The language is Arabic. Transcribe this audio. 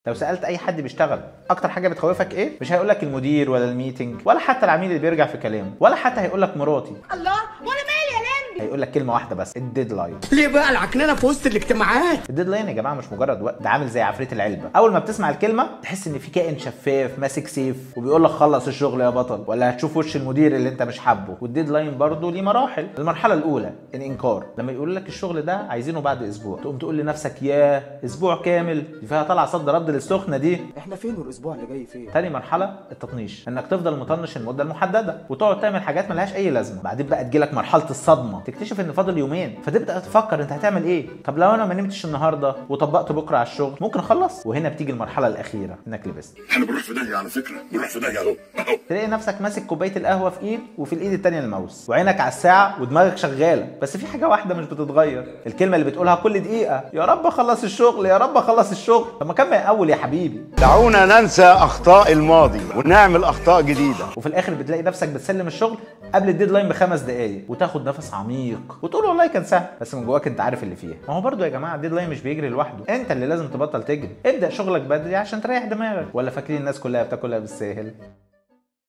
لو سألت أي حد بيشتغل أكتر حاجة بتخوفك إيه؟ مش هيقولك المدير ولا الميتنج ولا حتى العميل اللي بيرجع في كلامه ولا حتى هيقولك مراتي. الله وانا مالي يا لمبي؟ هيقولك كلمة واحدة بس، الديدلاين. ليه بقى العكنانة في وسط الاجتماعات؟ الديدلاين يا جماعة مش مجرد وقت، ده عامل زي عفريت العلبة. أول ما بتسمع الكلمة تحس إن في كائن شفاف ماسك سيف وبيقولك خلص الشغل يا بطل، ولا هتشوف وش المدير اللي أنت مش حابه. والديدلاين برضه ليه مراحل. المرحلة الأولى الإنكار، لما يقول لك الشغل ده عايزينه بعد أسبوع، تقوم تقول لنفسك ياه أسبوع كامل، دي فيها طالعة صد رد للسخنة دي. احنا فين والاسبوع اللي جاي فين؟ تاني مرحله التطنيش، انك تفضل مطنش المده المحدده وتقعد تعمل حاجات ملهاش اي لازمه. بعدين بقى تجيلك مرحله الصدمه، تكتشف ان فاضل يومين فتبدا تفكر انت هتعمل ايه. طب لو انا ما نمتش النهارده وطبقت بكره على الشغل ممكن اخلص. وهنا بتيجي المرحله الاخيره، انك لبست. احنا بنروح في داهيه على فكره، بنروح في داهيه اهو. تلاقي نفسك ماسك كوبايه القهوه في ايد وفي الايد التانيه الماوس وعينك على الساعه ودماغك شغاله، بس في حاجه واحده مش بتتغير، الكلمه اللي بتقولها كل دقيقه، يا رب اخلص الشغل يا رب اخلص الشغل. طب ما كان من الاول يا حبيبي. دعونا ننسى أخطاء الماضي ونعمل أخطاء جديدة. وفي الاخر بتلاقي نفسك بتسلم الشغل قبل الديدلاين ب5 دقايق وتاخد نفس عميق وتقول والله كان سهل، بس من جواك انت عارف اللي فيها. ما هو برضو يا جماعه الديدلاين مش بيجري لوحده، انت اللي لازم تبطل تجري. ابدا شغلك بدري عشان تريح دماغك، ولا فاكرين الناس كلها بتاكلها بالساهل؟